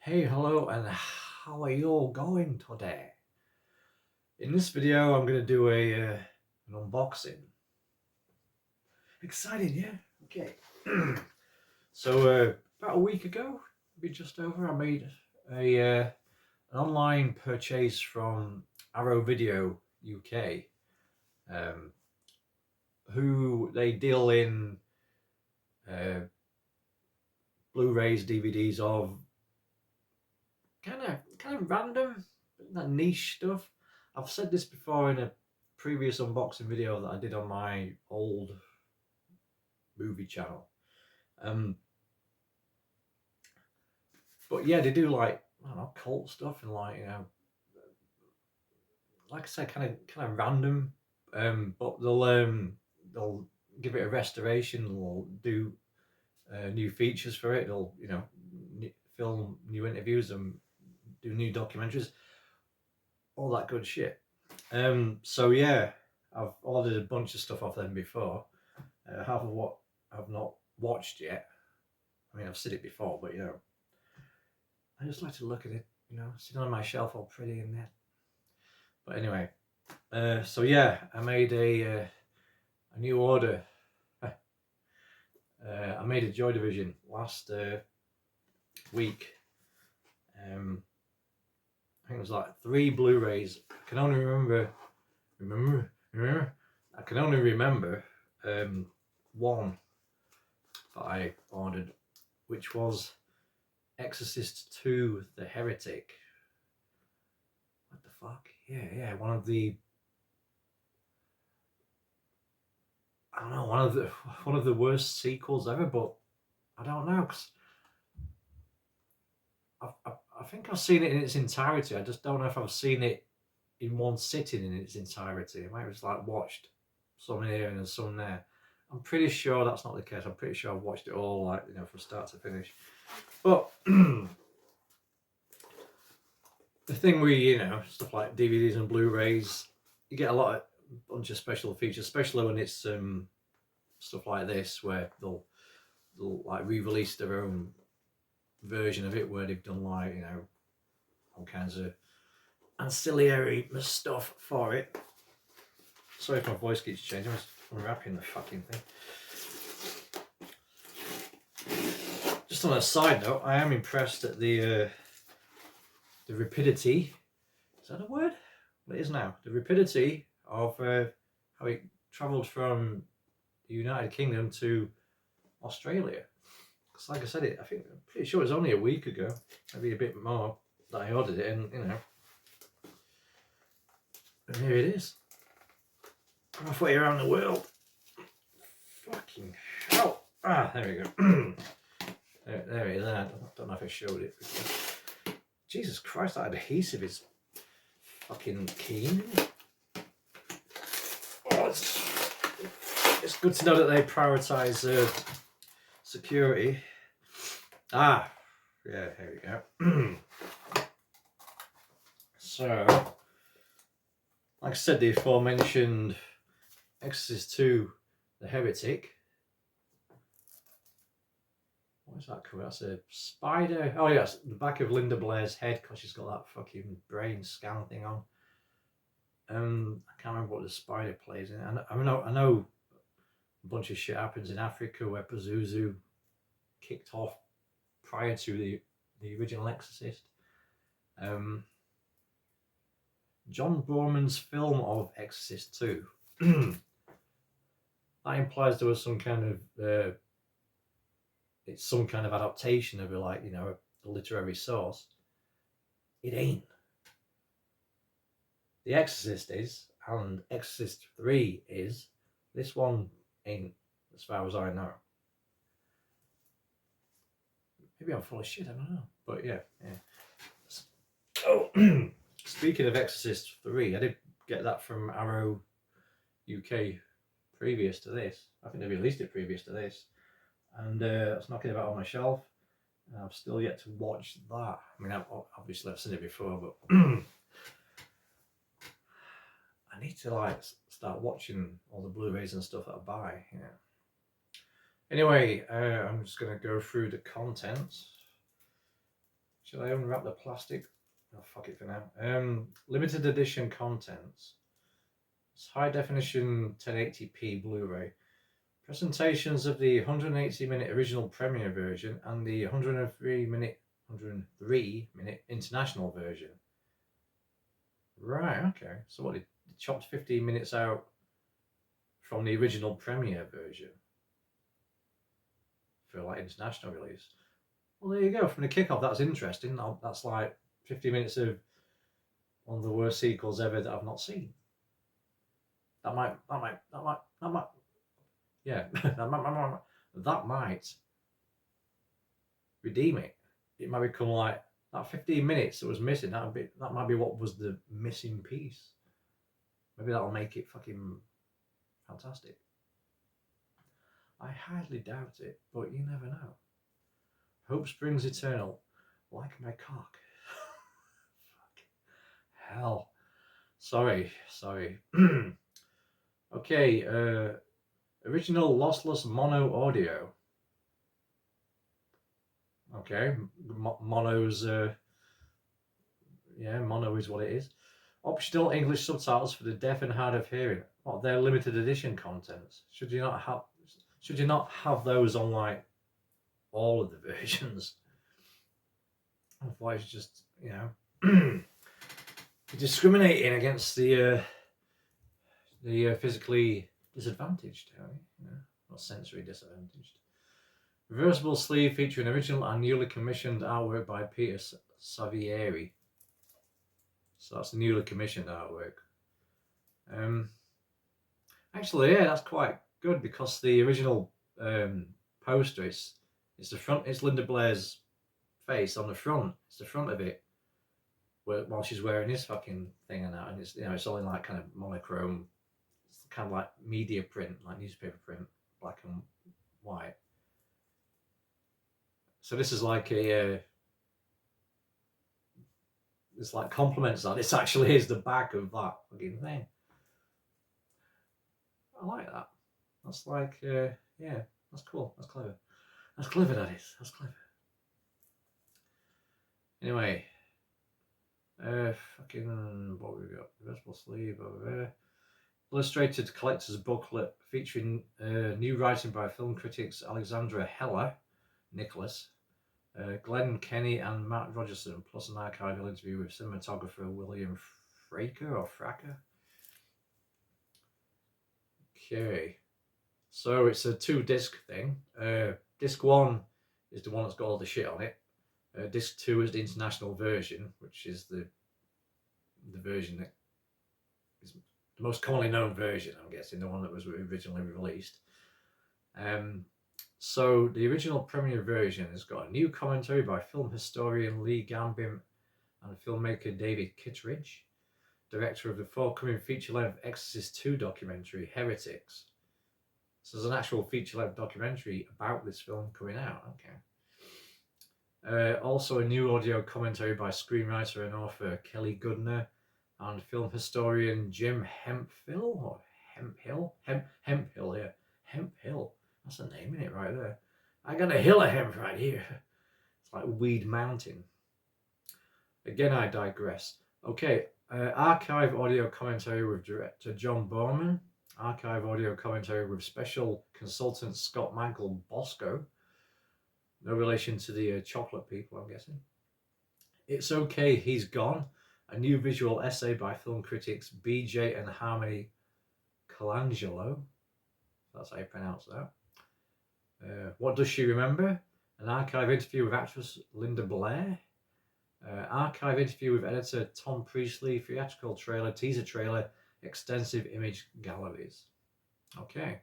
Hey, hello, and how are you all going today? In this video, I'm going to do an unboxing. Exciting, yeah? Okay. So, about a week ago, maybe just over, I made an online purchase from Arrow Video UK, who they deal in Blu-rays, DVDs of kind of random, that niche stuff. I've said this before in a previous unboxing video that I did on my old movie channel. But yeah, they do like, I don't know, cult stuff and like, like I said, kind of random. But they'll give it a restoration. They'll do new features for it. They'll film new interviews and do new documentaries, all that good shit. So yeah, I've ordered a bunch of stuff off them before. Half of what I've not watched yet. I mean, I've seen it before, but I just like to look at it, sitting on my shelf all pretty and that. But anyway, so yeah, I made a new order. I made a Joy Division last week. I think it was like 3 Blu-rays. I can only remember. I can only remember one that I ordered, which was Exorcist 2: The Heretic. What the fuck? Yeah, one of the worst sequels ever, but I don't know, because I think I've seen it in its entirety. I just don't know if I've seen it in one sitting in its entirety. I might have just like watched some here and some there. I'm pretty sure that's not the case. I'm pretty sure I've watched it all, like, from start to finish. But the thing with, stuff like DVDs and Blu-rays, you get a bunch of special features, especially when it's stuff like this, where they'll like re-release their own version of it, where they've done like, all kinds of ancillary stuff for it. Sorry if my voice keeps changing. I'm unwrapping the fucking thing. Just on a side note, I am impressed at the rapidity. Is that a word? Well, it is now. The rapidity of how it travelled from the United Kingdom to Australia. Because, like I said, I'm pretty sure it was only a week ago, maybe a bit more, that I ordered it, and and here it is. Halfway around the world. Fucking hell. Ah, there we go. there it is. I don't know if I showed it before. Jesus Christ, that adhesive is fucking keen. Oh, it's good to know that they prioritise security. Ah, yeah, here we go. So, like I said, the aforementioned Exorcist 2: The Heretic. What is that cover? That's a spider. Oh yes, the back of Linda Blair's head, because she's got that fucking brain scan thing on. I can't remember what the spider plays in. I know a bunch of shit happens in Africa where Pazuzu kicked off prior to the original Exorcist. John Borman's film of Exorcist 2. That implies there was some kind of it's some kind of adaptation of a literary source. It ain't. The Exorcist is, and Exorcist 3 is. This one ain't, as far as I know. Maybe I'm full of shit, I don't know. But yeah. Oh, speaking of Exorcist 3, I did get that from Arrow UK previous to this. I think they released it previous to this. And it's knocking about on my shelf. And I've still yet to watch that. I mean, obviously I've seen it before, but I need to start watching all the Blu-rays and stuff that I buy. Anyway, I'm just going to go through the contents. Should I unwrap the plastic? Oh, fuck it for now. Limited edition contents. It's high definition 1080p Blu-ray. Presentations of the 180-minute original premiere version and the 103-minute international version. Right, okay. So what, they chopped 15 minutes out from the original premiere version for like international release. Well, there you go. From the kickoff, that's interesting. That's like 50 minutes of one of the worst sequels ever that I've not seen. That might, yeah, that might redeem it. It might become like that 15 minutes that was missing. That might be what was the missing piece. Maybe that'll make it fucking fantastic. I highly doubt it, but you never know. Hope springs eternal, like my cock. Fuck. Hell. Sorry. Okay, original lossless mono audio. Okay, mono's, yeah, mono is what it is. Optional English subtitles for the deaf and hard of hearing. What, they're limited edition contents? Should you not have those on like all of the versions? Otherwise, just, you know, discriminating against the physically disadvantaged, you know, not sensory disadvantaged. Reversible sleeve featuring original and newly commissioned artwork by Peter Savieri. So that's the newly commissioned artwork. Actually, yeah, that's quite good because the original poster it's the front. It's Linda Blair's face on the front. It's the front of it, while she's wearing this fucking thing and that, and it's, you know, it's all in like kind of monochrome. It's kind of like media print, like newspaper print, black and white. So this is like it's like complements that. This actually is the back of that fucking thing. I like that. That's like, yeah, that's cool. That's clever. That's clever, that is. That's clever. Anyway, fucking, what we got? Reversible sleeve over there. Illustrated collector's booklet featuring new writing by film critics Alexandra Heller, Nicholas, Glenn Kenny and Matt Rogerson, plus an archival interview with cinematographer William Fraker. Okay, so it's a 2-disc thing. Disc 1 is the one that's got all the shit on it. Disc 2 is the international version, which is the version that is the most commonly known version, I'm guessing, the one that was originally released. So the original premiere version has got a new commentary by film historian Lee Gambim and filmmaker David Kittredge, director of the forthcoming feature-length Exorcist 2 documentary Heretics. So there's an actual feature-length documentary about this film coming out. Okay. Also a new audio commentary by screenwriter and author Kelly Goodner and film historian Jim Hemphill. Hemphill. That's a name, isn't it, right there? I got a hill of hemp right here. It's like Weed Mountain. Again, I digress. Okay, archive audio commentary with director John Borman. Archive audio commentary with special consultant Scott Michael Bosco. No relation to the chocolate people, I'm guessing. It's Okay, He's Gone. A new visual essay by film critics BJ and Harmony Colangelo. That's how you pronounce that. What Does She Remember? An archive interview with actress Linda Blair. Archive interview with editor Tom Priestley. Theatrical trailer, teaser trailer, extensive image galleries. Okay.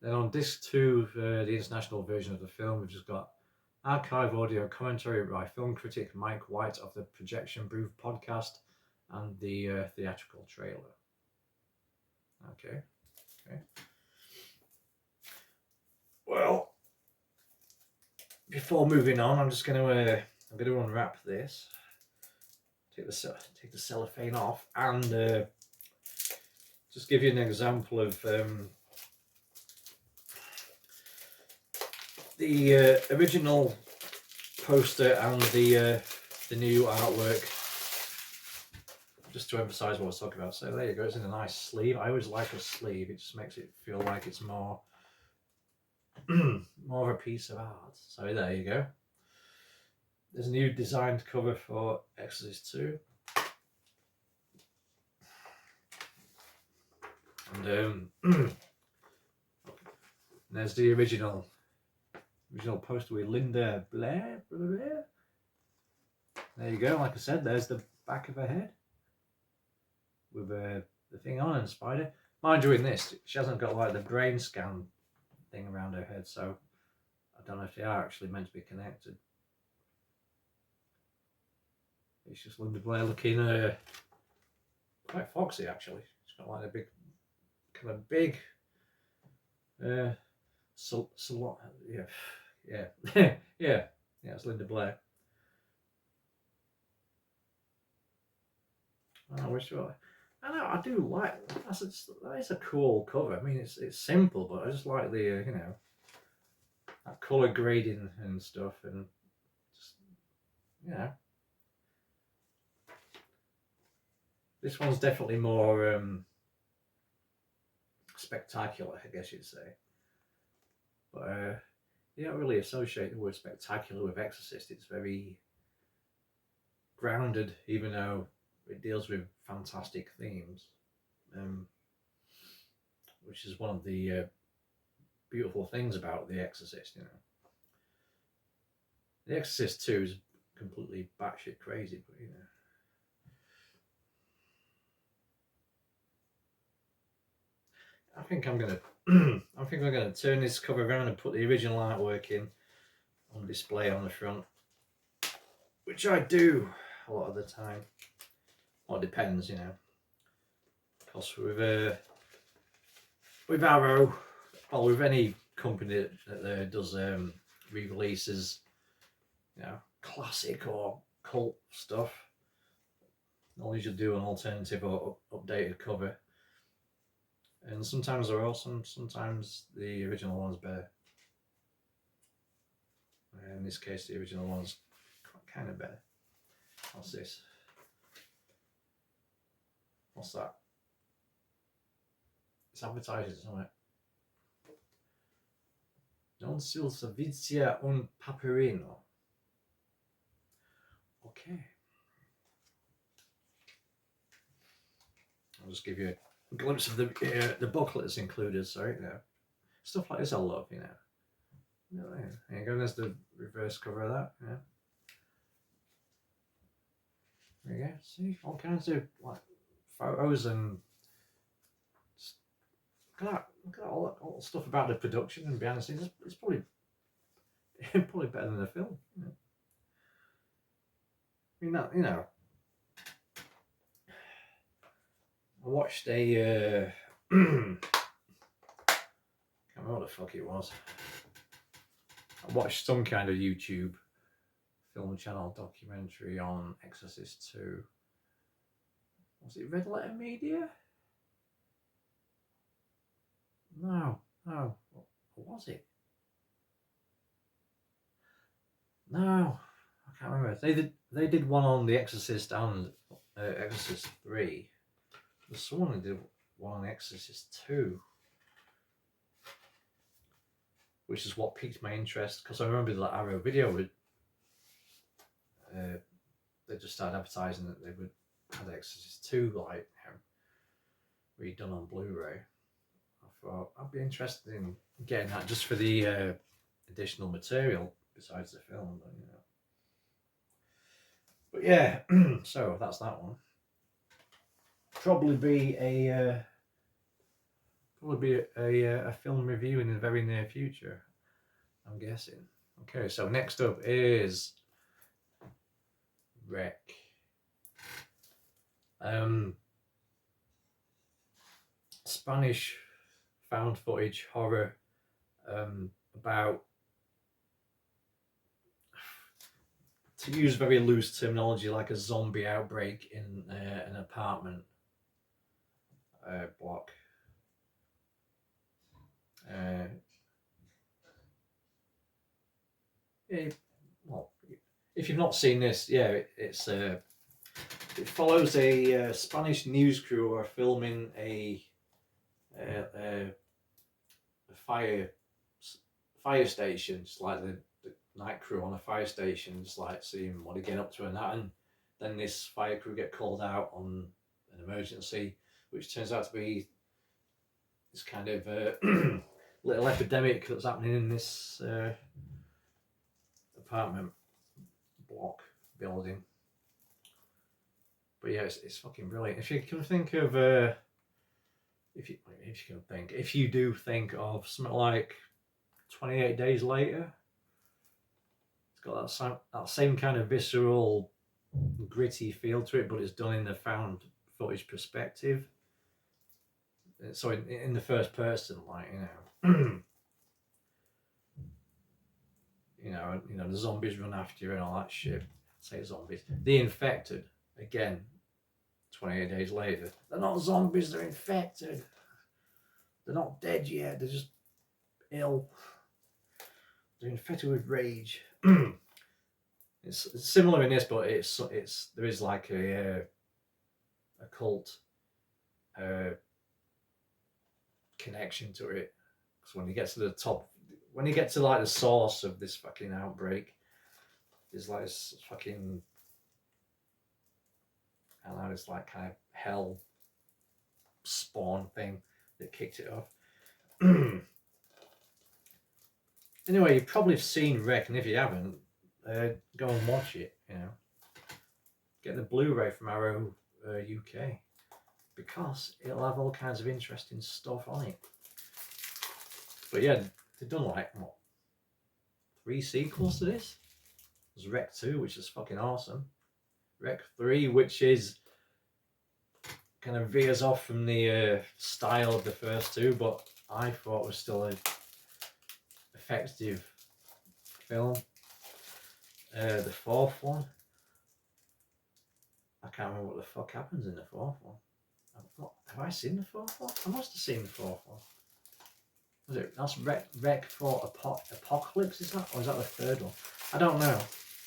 Then on disc 2, the international version of the film, we've just got archive audio commentary by film critic Mike White of the Projection Booth podcast and the theatrical trailer. Okay. Well, before moving on, I'm just going to unwrap this, take the cellophane off, and just give you an example of the original poster and the new artwork, just to emphasise what I was talking about. So there you go. It's in a nice sleeve. I always like a sleeve. It just makes it feel like it's more more of a piece of art. So there you go. There's a new designed cover for Exorcist 2. And there's the original poster with Linda Blair. There you go. Like I said, there's the back of her head with the thing on and spider. Mind you, in this, she hasn't got like the brain scan thing around her head, so I don't know if they are actually meant to be connected. It's just Linda Blair looking quite foxy, actually. She's got like a big, kind of big, yeah, yeah, it's Linda Blair. I wish I know, I do like that is a cool cover. I mean, it's simple, but I just like the you know, that colour grading and stuff, and just, you know, this one's definitely more spectacular, I guess you'd say. But you don't really associate the word spectacular with Exorcist. It's very grounded, even though it deals with fantastic themes, which is one of the beautiful things about The Exorcist. You know, The Exorcist 2 is completely batshit crazy, but you know, I think I'm gonna turn this cover around and put the original artwork in on display on the front, which I do a lot of the time. Well, it depends, you know. Because with Arrow, or with any company that does re-releases, you know, classic or cult stuff, they'll usually do an alternative or updated cover. And sometimes they're awesome, sometimes the original one's better. In this case, the original one's kind of better. What's this? What's that? It's advertising something. Non sul servizio un paperino. Okay. I'll just give you a glimpse of the booklet that's included. Sorry, you know, stuff like this I love. You know. There you go. There's the reverse cover of that. Yeah. There you go. See, all kinds of like photos and just, look at all the stuff about the production and behind the scenes. It's probably better than the film. You know? I mean, that, you know, I watched a I can't remember what the fuck it was. I watched some kind of YouTube film channel documentary on Exorcist 2. Was it Red Letter Media? No. What was it? No, I can't remember. They did one on The Exorcist and Exorcist 3. There's someone who did one on Exorcist 2, which is what piqued my interest, because I remember the Arrow video would they just started advertising that they would have Exorcist 2 like redone on Blu-ray. I thought I'd be interested in getting that just for the additional material besides the film, but, you know. But yeah, so that's that one. Probably be a film review in the very near future, I'm guessing. Okay, so next up is Wreck. Spanish found footage horror about, to use very loose terminology, like a zombie outbreak in an apartment block. Yeah, well, if you've not seen this, yeah, it follows a Spanish news crew who are filming a fire station. It's like the night crew on a fire station, just like seeing what they get up to and that. And then this fire crew get called out on an emergency, which turns out to be this kind of little epidemic that's happening in this apartment block building. But yeah, it's fucking brilliant. If you can think of if you do think of something like 28 Days Later, it's got that same kind of visceral, gritty feel to it, but it's done in the found footage perspective. So in the first person, like, you know, you know, the zombies run after you and all that shit. Say zombies. The infected, again, 28 Days Later. They're not zombies, they're infected. They're not dead yet, they're just ill. They're infected with rage. It's similar in this, but there is like a cult connection to it. Because when you get to the top, when you get to like the source of this fucking outbreak, there's like this fucking, I don't know, it's like kind of hell spawn thing that kicked it off. Anyway, you've probably seen Wreck, and if you haven't, go and watch it. You know, get the Blu-ray from Arrow UK, because it'll have all kinds of interesting stuff on it. But yeah, they've done like what, 3 sequels to this. There's Wreck 2, which is fucking awesome. Wreck 3, which is kind of veers off from the style of the first 2, but I thought was still a effective film. The 4th one, I can't remember what the fuck happens in the 4th one. Have I seen the 4th one? I must have seen the 4th one. Was it? That's Wreck for Apocalypse, is that? Or is that the 3rd one? I don't know.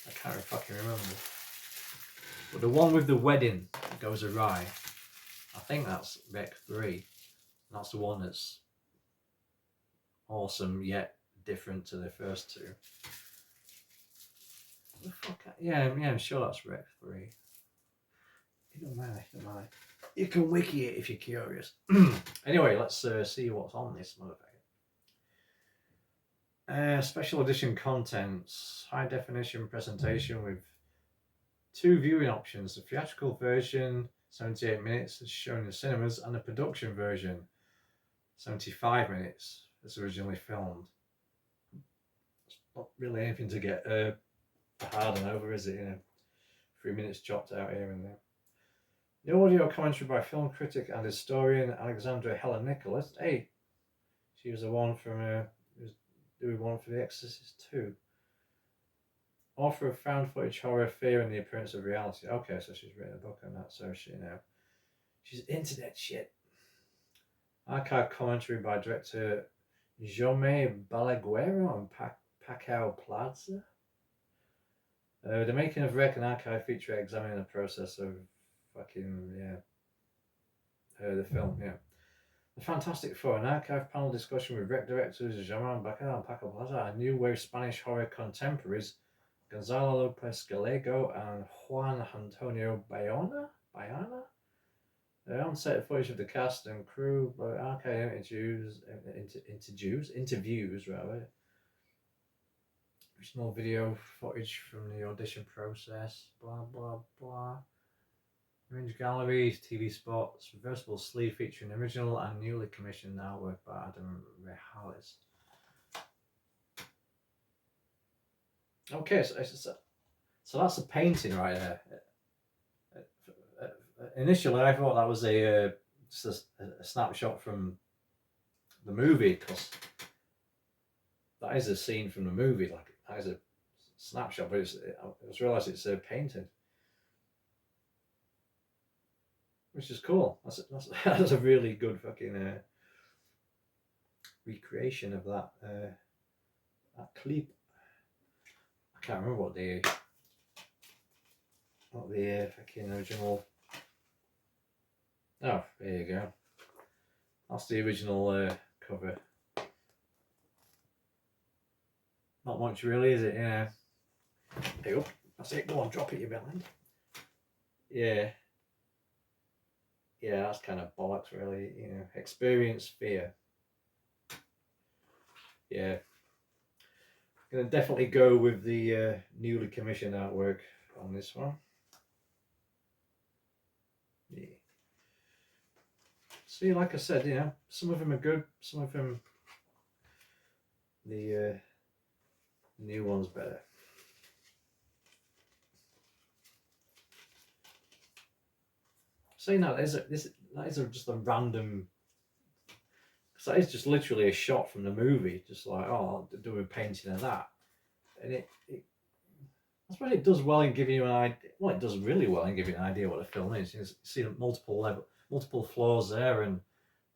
I can't fucking remember. But the one with the wedding that goes awry, I think that's Wreck 3. And that's the one that's awesome yet different to the first 2. The fuck? Yeah, I'm sure that's Wreck 3. It don't matter. You can wiki it if you're curious. Anyway, let's see what's on this motherfucker. Special edition contents, high definition presentation with 2 viewing options. The theatrical version, 78 minutes, is shown in the cinemas, and the production version, 75 minutes, as originally filmed. It's not really anything to get hard and over, is it? You know, 3 minutes chopped out here and there. The audio commentary by film critic and historian Alexandra Helen Nicholas. Hey, she was the one from doing one for The Exorcist 2. Author of found footage horror, fear, and the appearance of reality. Okay, so she's written a book on that, so she's internet shit. Archive commentary by director Jaume Balaguero and Paco Plaza. The making of Wreck, an archive feature examining the process of the film, yeah. The Fantastic Four, an archive panel discussion with Wreck directors Jaume Balaguero and Paco Plaza, and new wave Spanish horror contemporaries Gonzalo Lopez Gallego and Juan Antonio Bayona. On-set footage of the cast and crew, archive interviews rather. Original video footage from the audition process, blah blah blah. Image galleries, TV spots, reversible sleeve featuring original and newly commissioned artwork by Adam Rejales. Okay, so that's a painting right there. Initially, I thought that was just a snapshot from the movie, because that is a scene from the movie. Like, that is a snapshot, but I just realised it's a painting, which is cool. That's a really good fucking recreation of that clip. I can't remember what the Not the fucking original. Oh, there you go. That's the original cover. Not much really, is it? Yeah. There you go. That's it. Go on, drop it, you bellend. Yeah. Yeah, that's kind of bollocks, really. You know, experience fear. Yeah. Gonna definitely go with the newly commissioned artwork on this one. Yeah. See, like I said, you know, some of them are good, some of them, the new one's better. Saying that, that is just a random. Because that is just literally a shot from the movie, just like, oh, I'll do a painting of that, and I suppose it does well in giving you an idea. Well, it does really well in giving you an idea what the film is. You see multiple flaws there, and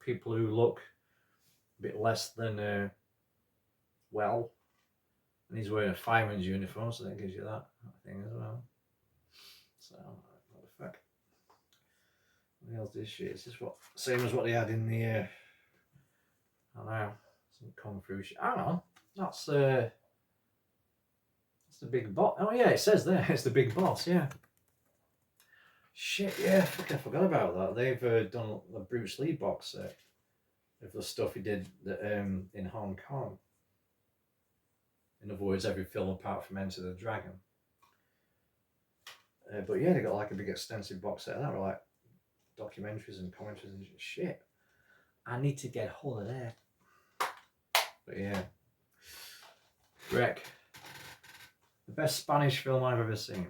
people who look a bit less than well. And he's wearing a fireman's uniform, so that gives you that thing as well. So, what the fuck? What else is shit? Is this what same as what they had in the? I don't know, some kung fu shit. Hang on, that's the big boss. Oh yeah, it says there it's the big boss. Yeah. Shit, yeah, fuck, I forgot about that. They've done the Bruce Lee box set of the stuff he did in Hong Kong. In other words, every film apart from Enter the Dragon. But yeah, they got like a big extensive box set of that, with like documentaries and commentaries and shit. I need to get hold of that. But yeah, Wreck, the best Spanish film I've ever seen.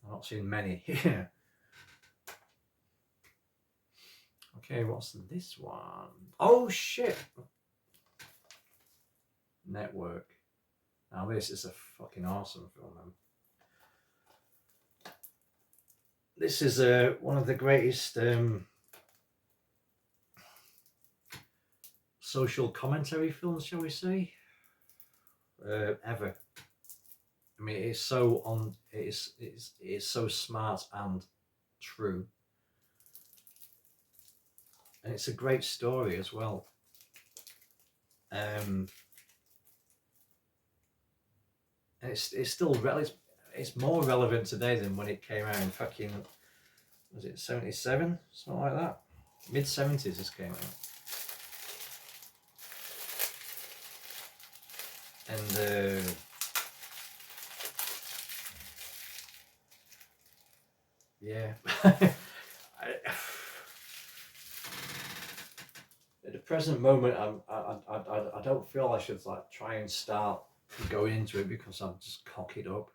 I've not seen many. Yeah. Okay, what's this one? Oh shit! Network. Now this is a fucking awesome film, man. This is one of the greatest social commentary films, shall we say, ever. I mean, it's so on. It's so smart and true, and it's a great story as well. And it's still it's more relevant today than when it came out in fucking, was it 77, something like that, mid-70s this came out. And yeah. At the present moment, I don't feel I should like try and start going into it because I'm just cock it up.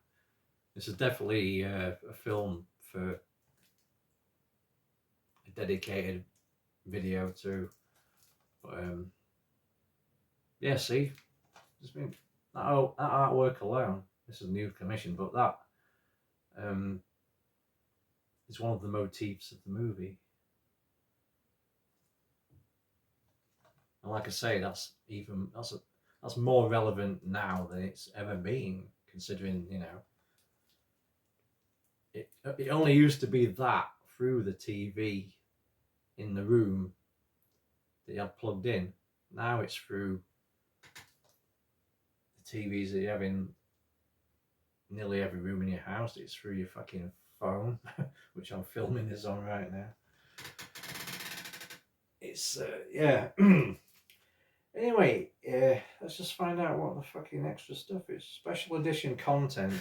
This is definitely a film for a dedicated video to. But yeah, see, just been that artwork alone. This is a new commission, but that is one of the motifs of the movie. And like I say, that's more relevant now than it's ever been, considering, you know, it only used to be that through the TV in the room that you had plugged in. Now it's through the TVs that you have in nearly every room in your house. It's through your fucking phone, which I'm filming this on right now. It's yeah. Anyway, let's just find out what the fucking extra stuff is. Special edition content.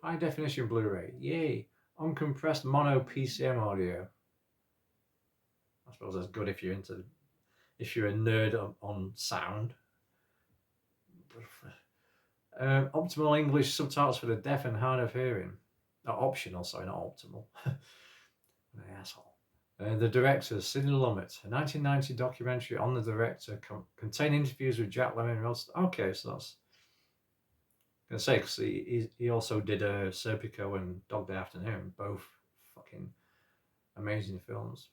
High definition Blu-ray. Yay. Uncompressed mono PCM audio. I suppose that's good if you're a nerd on sound. Optimal English subtitles for the deaf and hard of hearing. Not optional, sorry, not optimal. An asshole. The director, Sidney Lumet, a 1990 documentary on the director, contain interviews with Jack Lemmon and Rod. Okay, so that's. I'm going to say, because he also did Serpico and Dog Day Afternoon, both fucking amazing films.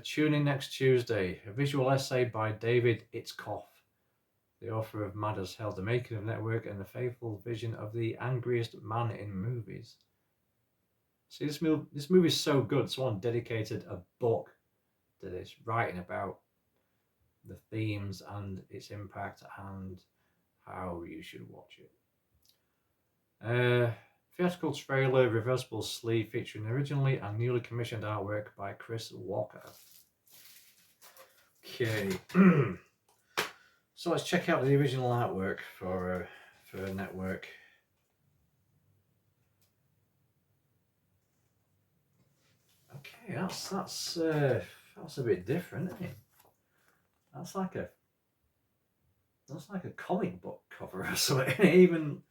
Tune in next Tuesday. A visual essay by David Itzkoff. the author of Mad as Hell, The Making of Network, and The Faithful Vision of the Angriest Man in Movies. See, this movie is so good, someone dedicated a book to this, writing about the themes and its impact and how you should watch it. Theatrical trailer, reversible sleeve, featuring originally and newly commissioned artwork by Chris Walker. Okay, so let's check out the original artwork for Network. Okay, that's a bit different, isn't it? That's like a comic book cover or something. Even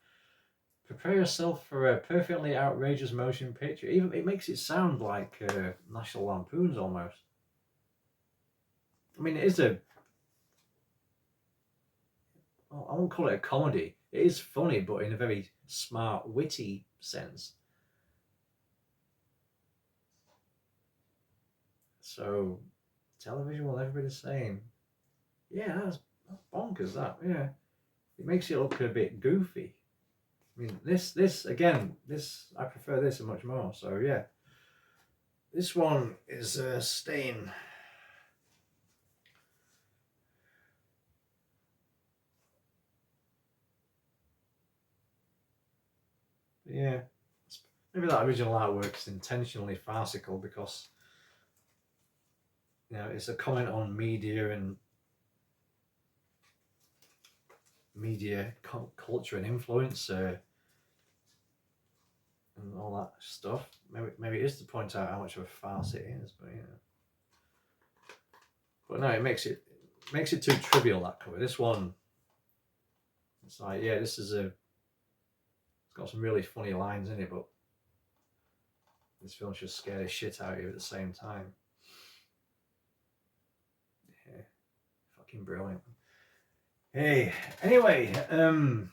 prepare yourself for a perfectly outrageous motion picture. Even it makes it sound like National Lampoon's almost. I mean, it is well, I won't call it a comedy. It is funny, but in a very smart, witty sense. So, television, what everybody's saying. Yeah, that's bonkers, that. Yeah. It makes it look a bit goofy. I mean, this again, I prefer this much more. So, yeah. This one is staying. Yeah. Maybe that original artwork is intentionally farcical because, you know, it's a comment on media and media culture and influence and all that stuff. Maybe it is to point out how much of a farce it is, but you know. But no, it makes it too trivial, that cover. This one, it's like, yeah, it's got some really funny lines in it, but this film should scare the shit out of you at the same time. Yeah, fucking brilliant. Hey, anyway, that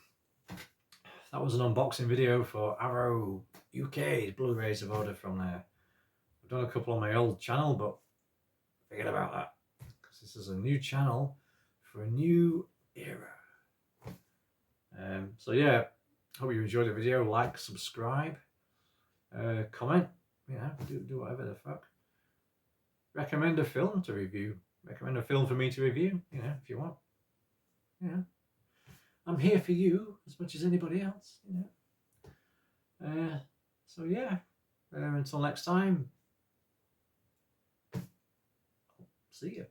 was an unboxing video for Arrow UK. Blu-rays I've ordered from there. I've done a couple on my old channel, but forget about that, because this is a new channel for a new era. So yeah, hope you enjoyed the video. Like, subscribe, comment, you know, do whatever the fuck. Recommend a film to review. Recommend a film for me to review, you know, if you want. You know, I'm here for you as much as anybody else, you know. So yeah, until next time, see you.